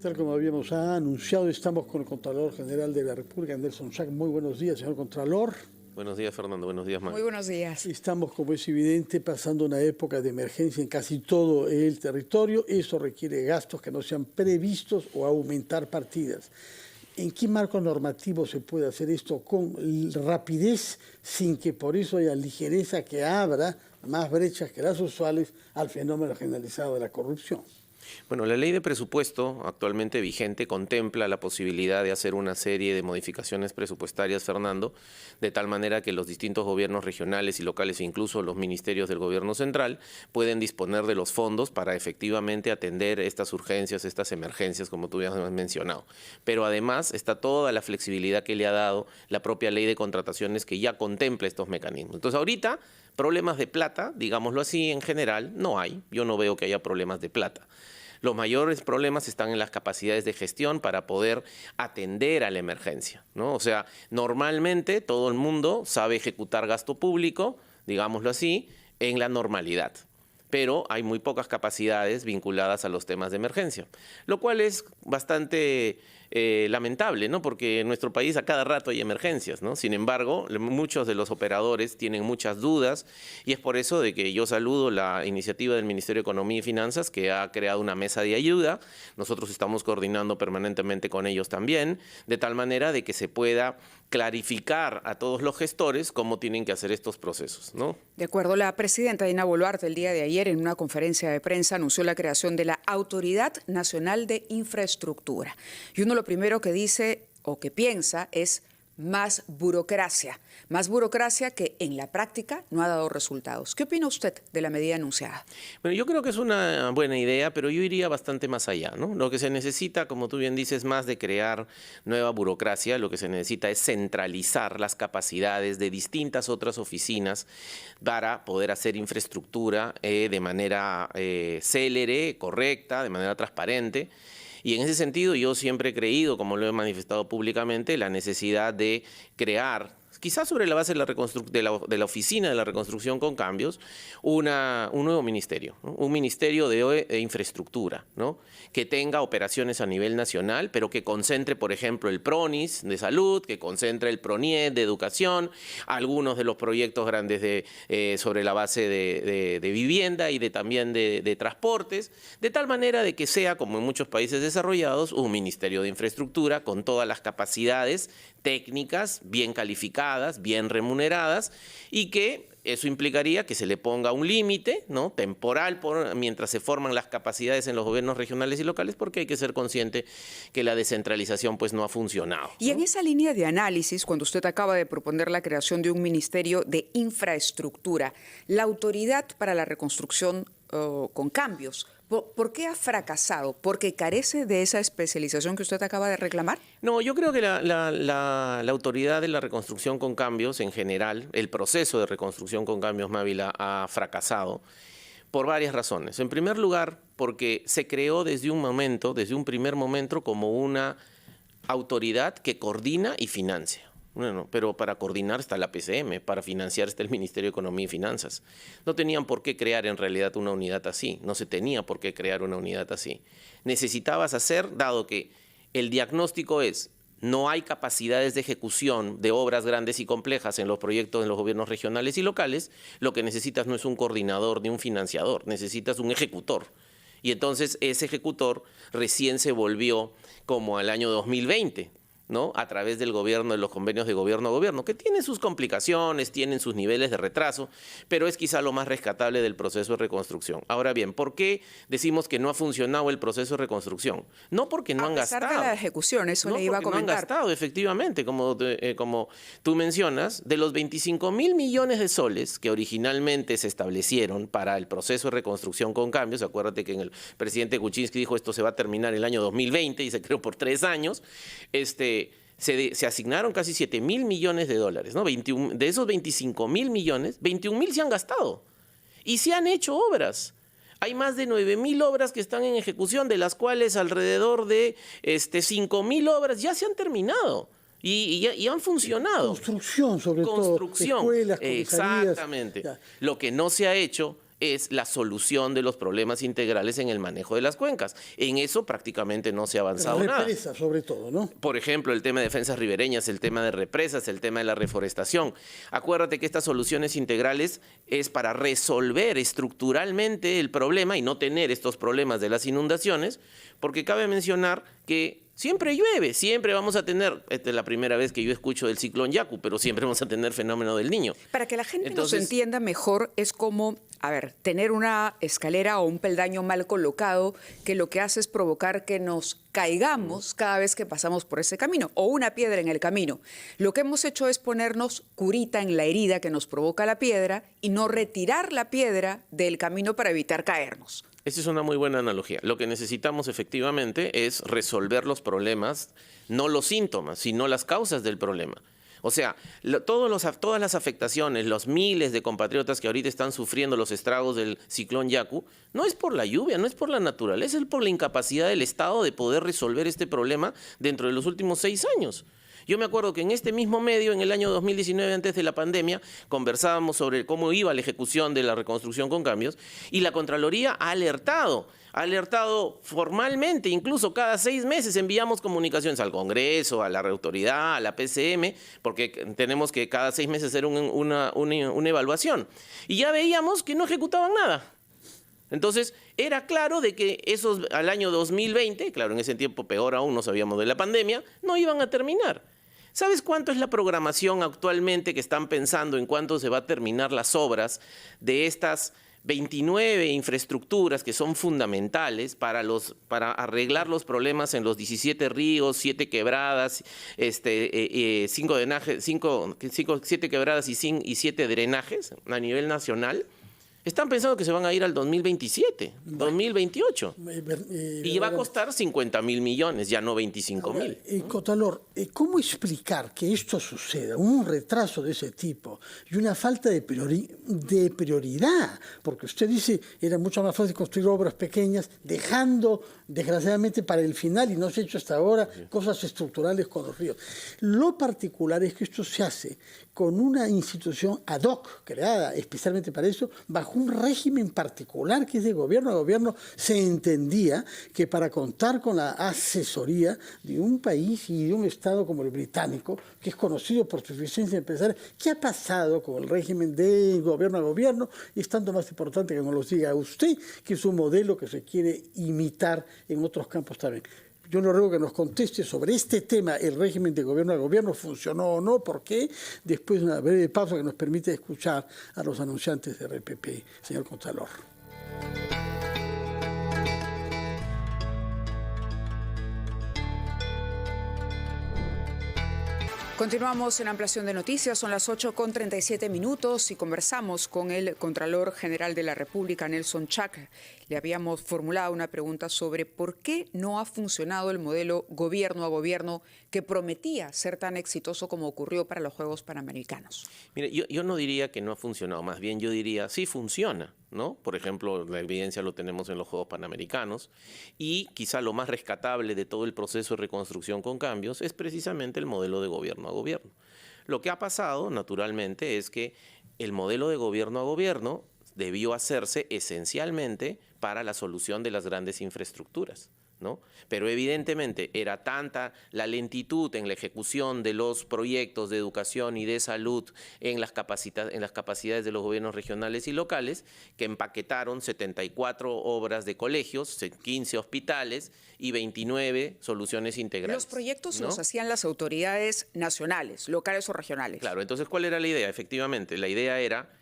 Tal como habíamos anunciado, estamos con el Contralor General de la República, Nelson Schack. Muy buenos días, señor Contralor. Buenos días, Fernando. Buenos días, Mario. Muy buenos días. Estamos, como es evidente, pasando una época de emergencia en casi todo el territorio. Eso requiere gastos que no sean previstos o aumentar partidas. ¿En qué marco normativo se puede hacer esto con rapidez sin que por eso haya ligereza que abra más brechas que las usuales al fenómeno generalizado de la corrupción? Bueno, la ley de presupuesto actualmente vigente contempla la posibilidad de hacer una serie de modificaciones presupuestarias, Fernando, de tal manera que los distintos gobiernos regionales y locales e incluso los ministerios del gobierno central pueden disponer de los fondos para efectivamente atender estas urgencias, estas emergencias, como tú ya has mencionado. Pero además está toda la flexibilidad que le ha dado la propia ley de contrataciones que ya contempla estos mecanismos. Entonces, ahorita, problemas de plata, digámoslo así, en general, no hay. Yo no veo que haya problemas de plata. Los mayores problemas están en las capacidades de gestión para poder atender a la emergencia, ¿no? O sea, normalmente todo el mundo sabe ejecutar gasto público, digámoslo así, en la normalidad. Pero hay muy pocas capacidades vinculadas a los temas de emergencia, lo cual es bastante lamentable, ¿no? Porque en nuestro país a cada rato hay emergencias, ¿no? Sin embargo, muchos de los operadores tienen muchas dudas y es por eso de que yo saludo la iniciativa del Ministerio de Economía y Finanzas, que ha creado una mesa de ayuda. Nosotros estamos coordinando permanentemente con ellos también, de tal manera de que se pueda clarificar a todos los gestores cómo tienen que hacer estos procesos, ¿no? De acuerdo, la presidenta Dina Boluarte el día de ayer en una conferencia de prensa anunció la creación de la Autoridad Nacional de Infraestructura. Y uno lo primero que dice o que piensa es más burocracia que en la práctica no ha dado resultados. ¿Qué opina usted de la medida anunciada? Bueno, yo creo que es una buena idea, pero yo iría bastante más allá, ¿no? Lo que se necesita, como tú bien dices, más de crear nueva burocracia, lo que se necesita es centralizar las capacidades de distintas otras oficinas para poder hacer infraestructura de manera célere, correcta, de manera transparente. Y en ese sentido yo siempre he creído, como lo he manifestado públicamente, la necesidad de crear, quizás sobre la base de la Oficina de la Reconstrucción con Cambios, un nuevo ministerio, ¿no? Un ministerio de infraestructura, ¿no? Que tenga operaciones a nivel nacional, pero que concentre, por ejemplo, el PRONIS de salud, que concentre el PRONIET de educación, algunos de los proyectos grandes sobre la base de vivienda y también de transportes, de tal manera de que sea, como en muchos países desarrollados, un ministerio de infraestructura con todas las capacidades técnicas bien calificadas, bien remuneradas, y que eso implicaría que se le ponga un límite, ¿no?, temporal mientras se forman las capacidades en los gobiernos regionales y locales, porque hay que ser consciente que la descentralización pues no ha funcionado, ¿no? Y en esa línea de análisis, cuando usted acaba de proponer la creación de un ministerio de infraestructura, la Autoridad para la Reconstrucción con Cambios, ¿por qué ha fracasado? ¿Porque carece de esa especialización que usted acaba de reclamar? No, yo creo que la Autoridad de la Reconstrucción con Cambios, en general, el proceso de reconstrucción con cambios Mávila ha fracasado por varias razones. En primer lugar, porque se creó desde un primer momento, como una autoridad que coordina y financia. Bueno, pero para coordinar está la PCM, para financiar está el Ministerio de Economía y Finanzas. No tenían por qué crear en realidad una unidad así, no se tenía por qué crear una unidad así. Necesitabas hacer, dado que el diagnóstico es, no hay capacidades de ejecución de obras grandes y complejas en los proyectos de los gobiernos regionales y locales, lo que necesitas no es un coordinador ni un financiador, necesitas un ejecutor. Y entonces ese ejecutor recién se volvió como al año 2020, ¿no?, a través del gobierno, de los convenios de gobierno a gobierno, que tienen sus complicaciones, tienen sus niveles de retraso, pero es quizá lo más rescatable del proceso de reconstrucción. Ahora bien, ¿por qué decimos que no ha funcionado el proceso de reconstrucción? No porque no han gastado. A pesar de la ejecución, eso le iba a comentar. No han gastado, efectivamente, como tú mencionas, de los 25.000 millones de soles que originalmente se establecieron para el proceso de reconstrucción con cambios, acuérdate que el presidente Kuczynski dijo esto se va a terminar el año 2020 y se creó por 3 años, se asignaron casi 7.000 millones de dólares, ¿no? De esos 25.000 millones, 21.000 se han gastado y se han hecho obras. Hay más de 9.000 obras que están en ejecución, de las cuales alrededor de 5.000 obras ya se han terminado y han funcionado. Construcción, sobre todo. Construcción, Escuelas, exactamente. Ya. Lo que no se ha hecho es la solución de los problemas integrales en el manejo de las cuencas. En eso prácticamente no se ha avanzado nada. Represas, sobre todo, ¿no? Por ejemplo, el tema de defensas ribereñas, el tema de represas, el tema de la reforestación. Acuérdate que estas soluciones integrales es para resolver estructuralmente el problema y no tener estos problemas de las inundaciones, porque cabe mencionar que siempre llueve, siempre vamos a tener, esta es la primera vez que yo escucho del ciclón Yaku, pero siempre vamos a tener fenómeno del Niño. Para que la gente nos entienda mejor, es como, a ver, tener una escalera o un peldaño mal colocado que lo que hace es provocar que nos caigamos cada vez que pasamos por ese camino, o una piedra en el camino. Lo que hemos hecho es ponernos curita en la herida que nos provoca la piedra y no retirar la piedra del camino para evitar caernos. Esa es una muy buena analogía. Lo que necesitamos efectivamente es resolver los problemas, no los síntomas, sino las causas del problema. O sea, todas las afectaciones, los miles de compatriotas que ahorita están sufriendo los estragos del ciclón Yaku, no es por la lluvia, no es por la naturaleza, es por la incapacidad del Estado de poder resolver este problema dentro de los últimos 6 años. Yo me acuerdo que en este mismo medio, en el año 2019, antes de la pandemia, conversábamos sobre cómo iba la ejecución de la reconstrucción con cambios y la Contraloría ha alertado formalmente, incluso cada 6 meses enviamos comunicaciones al Congreso, a la autoridad, a la PCM, porque tenemos que cada 6 meses hacer una evaluación. Y ya veíamos que no ejecutaban nada. Entonces, era claro de que esos al año 2020, claro, en ese tiempo peor aún no sabíamos de la pandemia, no iban a terminar. ¿Sabes cuánto es la programación actualmente que están pensando en cuánto se va a terminar las obras de estas 29 infraestructuras que son fundamentales para arreglar los problemas en los 17 ríos, 7 quebradas, 7 quebradas y 7 drenajes a nivel nacional? Están pensando que se van a ir al 2027, 2028. Y va a costar 50.000 millones, ya no 25.000. Contralor, ¿cómo explicar que esto suceda? Un retraso de ese tipo y una falta de prioridad. Porque usted dice, era mucho más fácil construir obras pequeñas, dejando, desgraciadamente, para el final, y no se ha hecho hasta ahora, cosas estructurales con los ríos. Lo particular es que esto se hace con una institución ad hoc, creada especialmente para eso, bajo un régimen particular que es de gobierno a gobierno. Se entendía que para contar con la asesoría de un país y de un Estado como el británico, que es conocido por su eficiencia empresarial, ¿qué ha pasado con el régimen de gobierno a gobierno? Y es tanto más importante que nos lo diga usted, que es un modelo que se quiere imitar en otros campos también. Yo le ruego que nos conteste sobre este tema, el régimen de gobierno a gobierno, ¿funcionó o no? ¿Por qué? Después de una breve pausa que nos permite escuchar a los anunciantes de RPP, señor Contralor. Continuamos en Ampliación de Noticias, son las 8:37 y conversamos con el Contralor General de la República, Nelson Chac. Le habíamos formulado una pregunta sobre por qué no ha funcionado el modelo gobierno a gobierno que prometía ser tan exitoso como ocurrió para los Juegos Panamericanos. Mire, yo no diría que no ha funcionado, más bien yo diría sí funciona, ¿no? Por ejemplo, la evidencia lo tenemos en los Juegos Panamericanos y quizá lo más rescatable de todo el proceso de reconstrucción con cambios es precisamente el modelo de gobierno a gobierno. Lo que ha pasado, naturalmente, es que el modelo de gobierno a gobierno debió hacerse esencialmente para la solución de las grandes infraestructuras, ¿no? Pero evidentemente era tanta la lentitud en la ejecución de los proyectos de educación y de salud en las capacidades de los gobiernos regionales y locales que empaquetaron 74 obras de colegios, 15 hospitales y 29 soluciones integrales. Los proyectos los hacían las autoridades nacionales, locales o regionales. Claro, entonces ¿cuál era la idea? Efectivamente, la idea era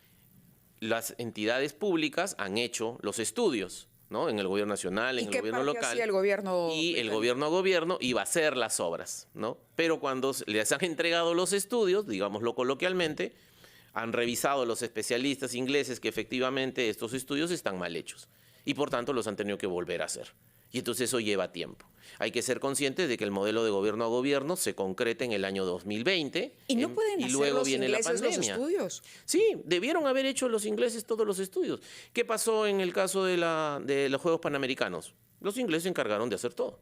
las entidades públicas han hecho los estudios, ¿no? En el gobierno nacional, en el gobierno local. Hacía el gobierno y el gobierno a gobierno iba a hacer las obras, ¿no? Pero cuando les han entregado los estudios, digámoslo coloquialmente, han revisado los especialistas ingleses que efectivamente estos estudios están mal hechos y por tanto los han tenido que volver a hacer. Y entonces eso lleva tiempo. Hay que ser conscientes de que el modelo de gobierno a gobierno se concreta en el año 2020. ¿Y no pueden hacer luego los viene ingleses la pandemia. los estudios? Sí, debieron haber hecho los ingleses todos los estudios. ¿Qué pasó en el caso de los Juegos Panamericanos? Los ingleses se encargaron de hacer todo.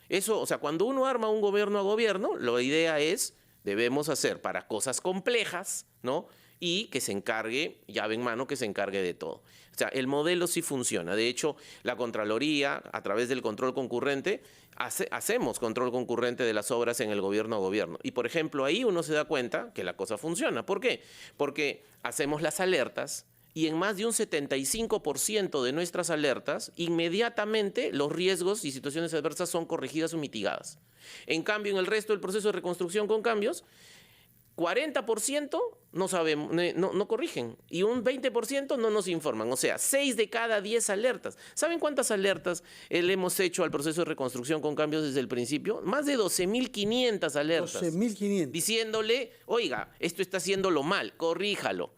Eso, o sea, cuando uno arma un gobierno a gobierno, la idea es, debemos hacer para cosas complejas, ¿no? y que se encargue, llave en mano, que se encargue de todo. O sea, el modelo sí funciona. De hecho, la Contraloría, a través del control concurrente, hacemos control concurrente de las obras en el gobierno a gobierno. Y, por ejemplo, ahí uno se da cuenta que la cosa funciona. ¿Por qué? Porque hacemos las alertas y en más de un 75% de nuestras alertas, inmediatamente los riesgos y situaciones adversas son corregidas o mitigadas. En cambio, en el resto del proceso de reconstrucción con cambios, 40% no sabemos, no corrigen y un 20% no nos informan. O sea, 6 de cada 10 alertas. ¿Saben cuántas alertas le hemos hecho al proceso de reconstrucción con cambios desde el principio? Más de 12.500 alertas. 12.500. Diciéndole, oiga, esto está haciéndolo mal, corríjalo.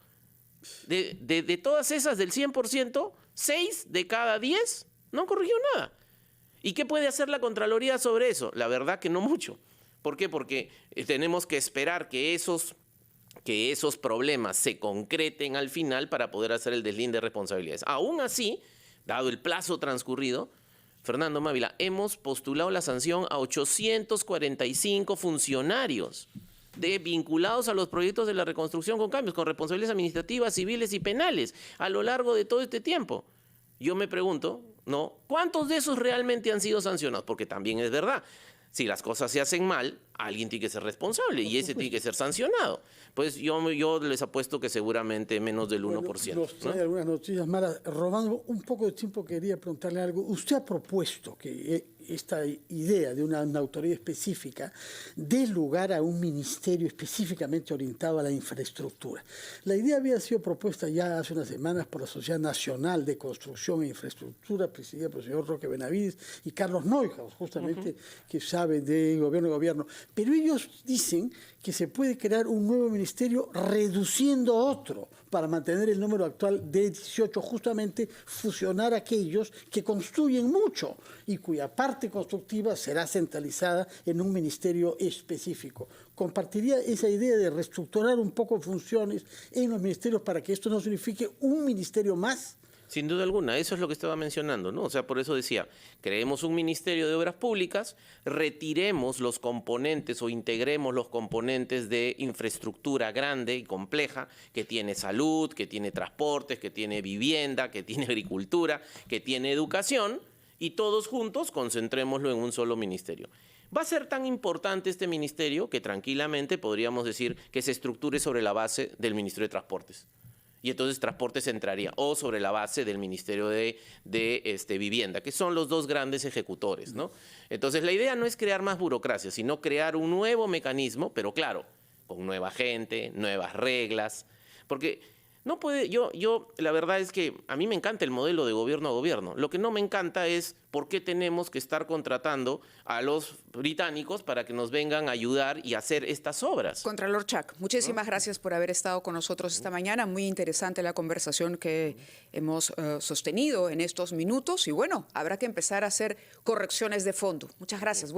De todas esas, del 100%, 6 de cada 10 no corrigió nada. ¿Y qué puede hacer la Contraloría sobre eso? La verdad que no mucho. ¿Por qué? Porque tenemos que esperar que esos problemas se concreten al final para poder hacer el deslinde de responsabilidades. Aún así, dado el plazo transcurrido, Fernando Mávila, hemos postulado la sanción a 845 funcionarios vinculados a los proyectos de la reconstrucción con cambios, con responsabilidades administrativas, civiles y penales, a lo largo de todo este tiempo. Yo me pregunto, ¿no? ¿Cuántos de esos realmente han sido sancionados? Porque también es verdad. Si las cosas se hacen mal, alguien tiene que ser responsable y ese tiene que ser sancionado. Pues yo les apuesto que seguramente menos del 1%. Nos trae algunas noticias malas. Robando un poco de tiempo, quería preguntarle algo. Usted ha propuesto que esta idea de una autoridad específica dé lugar a un ministerio específicamente orientado a la infraestructura. La idea había sido propuesta ya hace unas semanas por la Sociedad Nacional de Construcción e Infraestructura, presidida por el señor Roque Benavides y Carlos Neuhaus, justamente, que sabe de gobierno. Pero ellos dicen que se puede crear un nuevo ministerio reduciendo otro para mantener el número actual de 18, justamente fusionar aquellos que construyen mucho y cuya parte constructiva será centralizada en un ministerio específico. ¿Compartiría esa idea de reestructurar un poco funciones en los ministerios para que esto no signifique un ministerio más? Sin duda alguna, eso es lo que estaba mencionando, ¿no? O sea, por eso decía, creemos un Ministerio de Obras Públicas, retiremos los componentes o integremos los componentes de infraestructura grande y compleja que tiene salud, que tiene transportes, que tiene vivienda, que tiene agricultura, que tiene educación, y todos juntos concentrémoslo en un solo ministerio. Va a ser tan importante este ministerio que tranquilamente podríamos decir que se estructure sobre la base del Ministerio de Transportes. Y entonces Transportes entraría, o sobre la base del Ministerio de Vivienda, que son los dos grandes ejecutores, ¿no? Entonces la idea no es crear más burocracia, sino crear un nuevo mecanismo, pero claro, con nueva gente, nuevas reglas, porque no puede, la verdad es que a mí me encanta el modelo de gobierno a gobierno. Lo que no me encanta es por qué tenemos que estar contratando a los británicos para que nos vengan a ayudar y hacer estas obras. Contralor Chac, muchísimas gracias por haber estado con nosotros esta mañana. Muy interesante la conversación que hemos sostenido en estos minutos y bueno, habrá que empezar a hacer correcciones de fondo. Muchas gracias.